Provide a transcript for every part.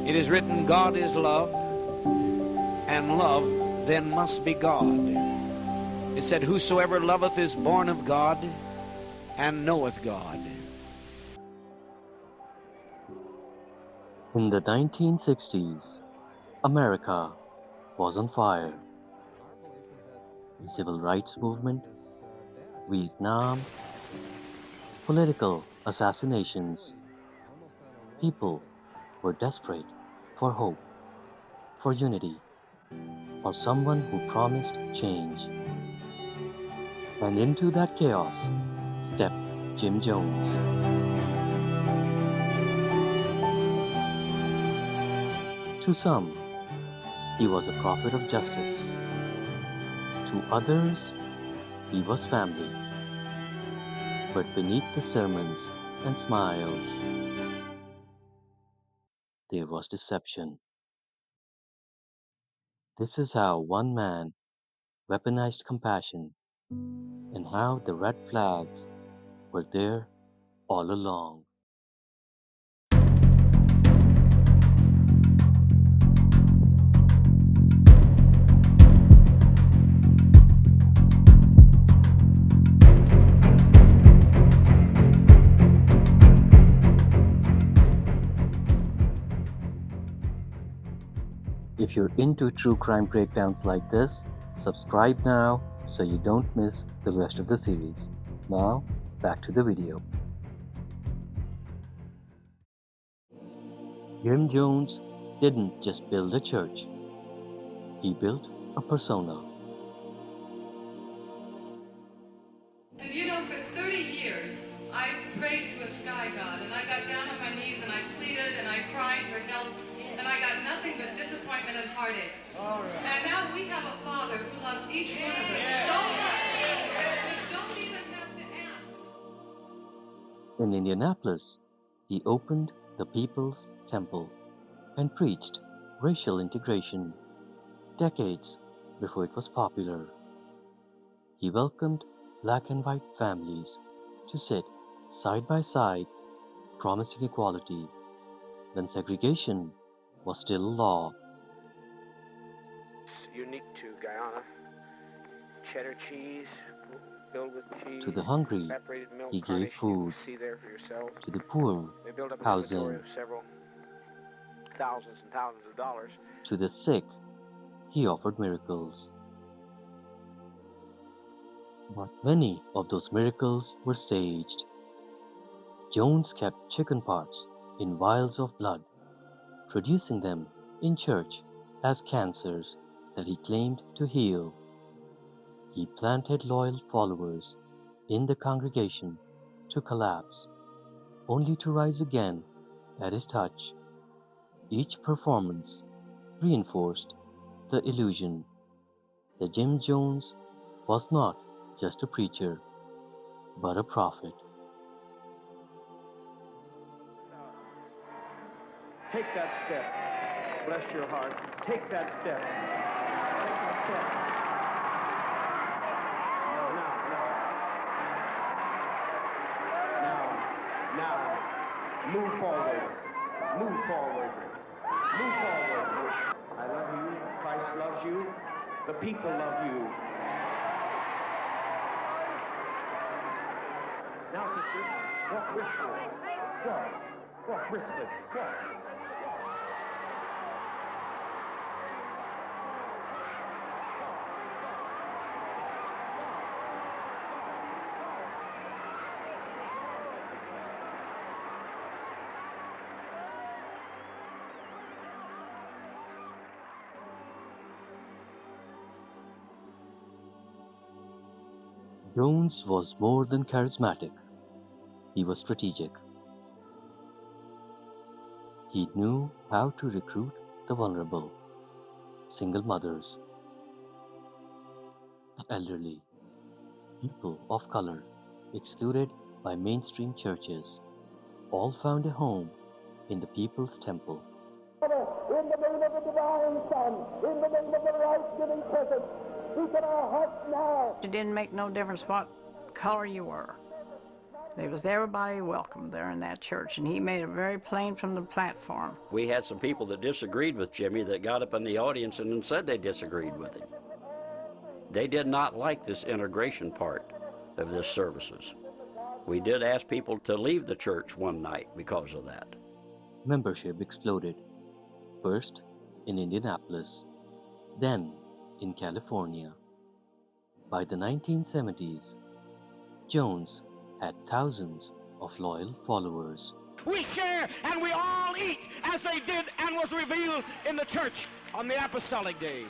It is written, God is love, and love then must be God. It said, whosoever loveth is born of God and knoweth God. In the 1960s, America was on fire. The civil rights movement, Vietnam, political assassinations. People were desperate for hope, for unity, for someone who promised change. And into that chaos stepped Jim Jones. To some, he was a prophet of justice. To others, he was family. But beneath the sermons and smiles, there was deception. This is how one man weaponized compassion, and how the red flags were there all along. If you're into true crime breakdowns like this, subscribe now so you don't miss the rest of the series. Now, back to the video. Jim Jones didn't just build a church, he built a persona. And you know, for 30 years, I prayed to a sky god, and I got down on my knees, and I pleaded, and I cried for help, and I got nothing but disappointment and heartache. And now we have a Father who loves each one of us so much that we don't even have to ask. In Indianapolis, he opened the People's Temple and preached racial integration decades before it was popular. He welcomed black and white families to sit side by side, promising equality when segregation was still law. Unique to Guyana. Cheddar cheese, filled with cheese. To the hungry, Evaporated milk he gave carnation, food. you can see there for yourself. To the poor, They built up an housing. inventory of several thousands and thousands of dollars. To the sick, he offered miracles. But many of those miracles were staged. Jones kept chicken parts in vials of blood, producing them in church as cancers that he claimed to heal. He planted loyal followers in the congregation to collapse, only to rise again at his touch. Each performance reinforced the illusion that Jim Jones was not just a preacher, but a prophet. Take that step. Bless your heart. Take that step. Take that step. Now. Move forward. Move forward. Move forward. I love you. Christ loves you. The people love you. Now, sisters, walk briskly. Walk briskly. Walk. Jones was more than charismatic. He was strategic. He knew how to recruit the vulnerable, single mothers, the elderly, people of color, excluded by mainstream churches, all found a home in the People's Temple. In the name of the divine Son, in the name of the life-giving presence, speak in our hearts now. It didn't make no difference what color you were. There was everybody welcome there in that church, and he made it very plain from the platform. We had some people that disagreed with Jimmy that got up in the audience and said they disagreed with him. They did not like this integration part of this services. We did ask people to leave the church one night because of that. Membership exploded, first in Indianapolis, then in California. By the 1970s, Jones had thousands of loyal followers. We share and we all eat as they did and was revealed in the church on the apostolic day.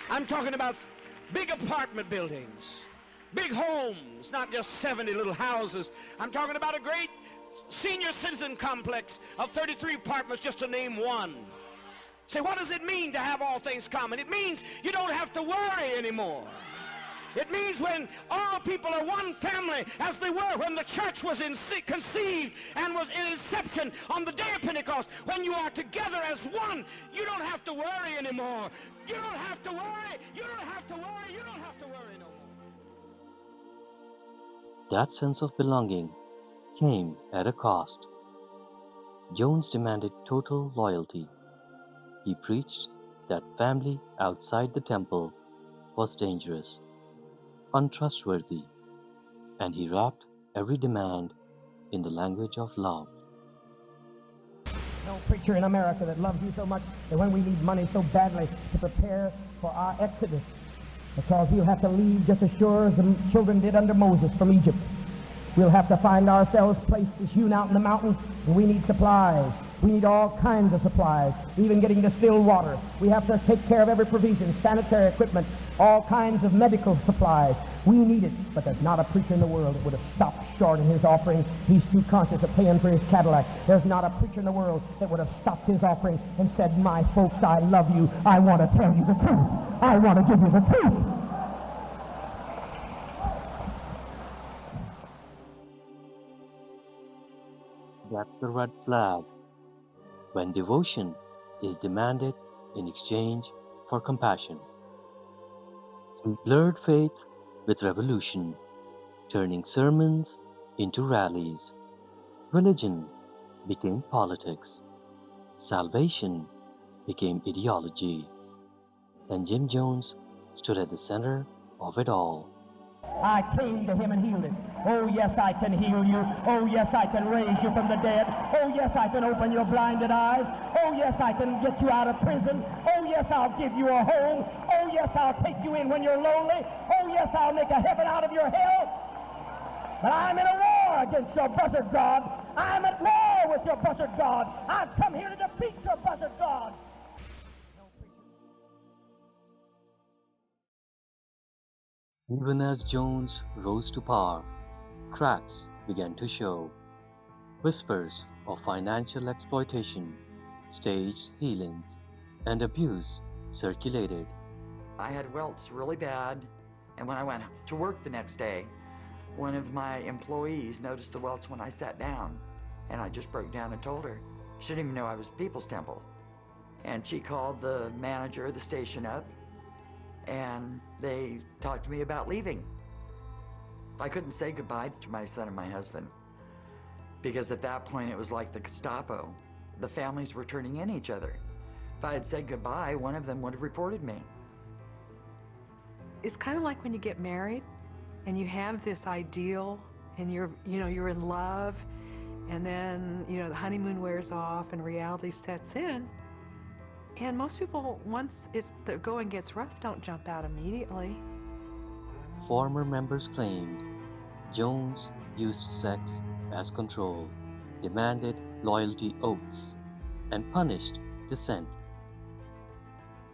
I'm talking about big apartment buildings, big homes, not just 70 little houses. I'm talking about a great senior citizen complex of 33 apartments, just to name one. Say, what does it mean to have all things common? It means you don't have to worry anymore. It means when all people are one family, as they were when the church was conceived and was in inception on the day of Pentecost, when you are together as one, you don't have to worry anymore. You don't have to worry. You don't have to worry. You don't have to worry no more. That sense of belonging came at a cost. Jones demanded total loyalty. He preached that family outside the temple was dangerous, untrustworthy, and he wrapped every demand in the language of love. No preacher in America that loves you so much that when we need money so badly to prepare for our exodus, because we'll have to leave just as sure as the children did under Moses from Egypt. We'll have to find ourselves places hewn out in the mountains, and we need supplies. We need all kinds of supplies, even getting distilled water. We have to take care of every provision, sanitary equipment, all kinds of medical supplies. We need it, but there's not a preacher in the world that would have stopped short in his offering. He's too conscious of paying for his Cadillac. There's not a preacher in the world that would have stopped his offering and said, my folks, I love you. I want to tell you the truth. I want to give you the truth. That's the red flag. When devotion is demanded in exchange for compassion. He blurred faith with revolution, turning sermons into rallies. Religion became politics. Salvation became ideology. And Jim Jones stood at the center of it all. I came to him and healed it. Oh, yes, I can heal you. Oh, yes, I can raise you from the dead. Oh, yes, I can open your blinded eyes. Oh, yes, I can get you out of prison. Oh, yes, I'll give you a home. Oh, yes, I'll take you in when you're lonely. Oh, yes, I'll make a heaven out of your hell. But I'm in a war against your buzzard God. I'm at war with your buzzard God. I've come here to defeat your buzzard God. Even as Jones rose to power, cracks began to show. Whispers of financial exploitation, staged healings, and abuse circulated. I had welts really bad, and when I went to work the next day, one of my employees noticed the welts when I sat down, and I just broke down and told her. She didn't even know I was People's Temple. And she called the manager of the station up, and they talked to me about leaving. I couldn't say goodbye to my son and my husband, because at that point it was like the Gestapo. The families were turning in each other. If I had said goodbye, one of them would have reported me. It's kind of like when you get married and you have this ideal and you're in love, and then, the honeymoon wears off and reality sets in. And most people, once the going gets rough, don't jump out immediately. Former members claimed Jones used sex as control, demanded loyalty oaths, and punished dissent.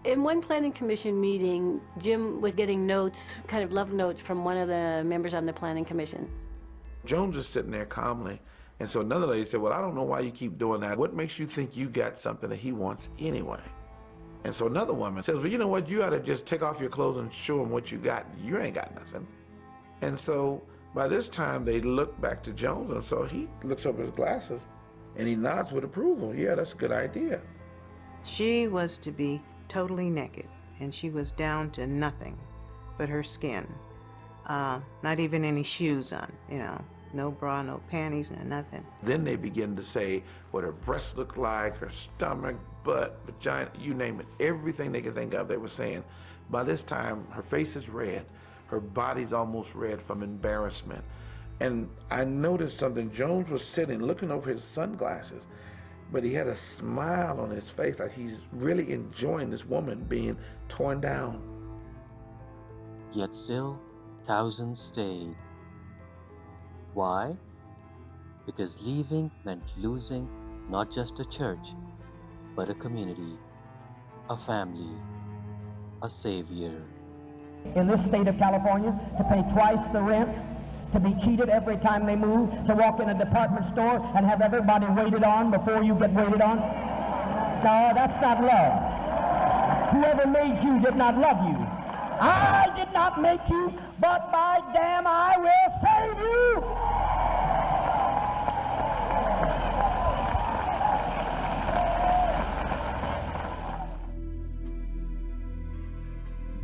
In one planning commission meeting, Jim was getting notes, kind of love notes, from one of the members on the planning commission. Jones is sitting there calmly, and so another lady said, well, I don't know why you keep doing that. What makes you think you got something that he wants anyway? And so another woman says, well, you know what, you ought to just take off your clothes and show him what you got. You ain't got nothing. And so by this time, they look back to Jones, and so he looks over his glasses, and he nods with approval. Yeah, that's a good idea. She was to be totally naked, and she was down to nothing but her skin. not even any shoes on, you know, no bra, no panties, no nothing. Then they begin to say what her breasts looked like, her stomach, butt, vagina, you name it. Everything they could think of, they were saying. By this time, her face is red. Her body's almost red from embarrassment. And I noticed something. Jones was sitting, looking over his sunglasses, but he had a smile on his face, like he's really enjoying this woman being torn down. Yet still, thousands stayed. Why? Because leaving meant losing not just a church, but a community, a family, a savior. In this state of California, to pay twice the rent, to be cheated every time they move, to walk in a department store and have everybody waited on before you get waited on? No, that's not love. Whoever made you did not love you. I did not make you, but by damn, I will save you.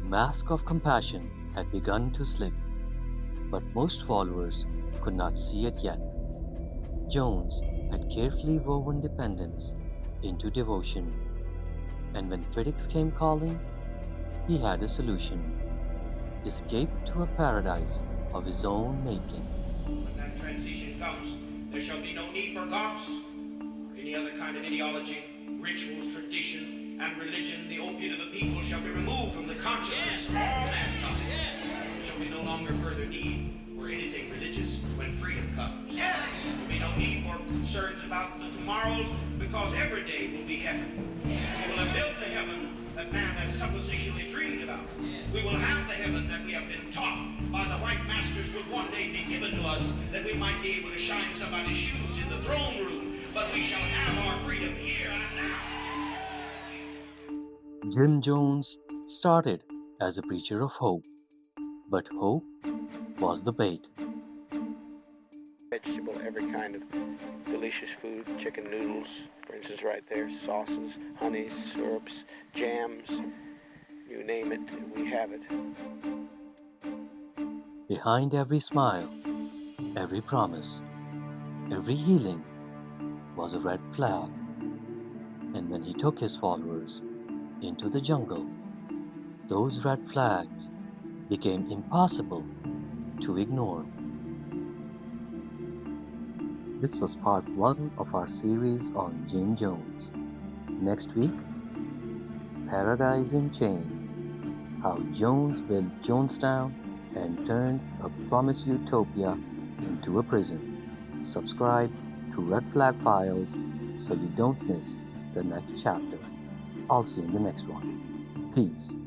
Mask of compassion had begun to slip, but most followers could not see it yet. Jones had carefully woven dependence into devotion, and when critics came calling, he had a solution: escape to a paradise of his own making. When that transition comes, there shall be no need for gods or any other kind of ideology, rituals, tradition, and religion. The opiate of the people shall be removed from the consciousness of all mankind. There shall be no longer further need for anything religious when freedom comes. There will be no need for concerns about the tomorrows, because every day will be heaven. We will have built the heaven that man has suppositionally dreamed about. We will have the heaven that we have been taught by the white masters would one day be given to us, that we might be able to shine somebody's shoes in the throne room. But we shall have our freedom here and now. Jim Jones started as a preacher of hope, but hope was the bait. Vegetable, every kind of delicious food, chicken noodles, for instance, right there, sauces, honeys, syrups, jams, you name it, we have it. Behind every smile, every promise, every healing was a red flag. And when he took his followers into the jungle, those red flags became impossible to ignore. This was part 1 of our series on Jim Jones. Next week, Paradise in Chains, how Jones built Jonestown and turned a promised utopia into a prison. Subscribe to Red Flag Files so you don't miss the next chapter. I'll see you in the next one. Peace.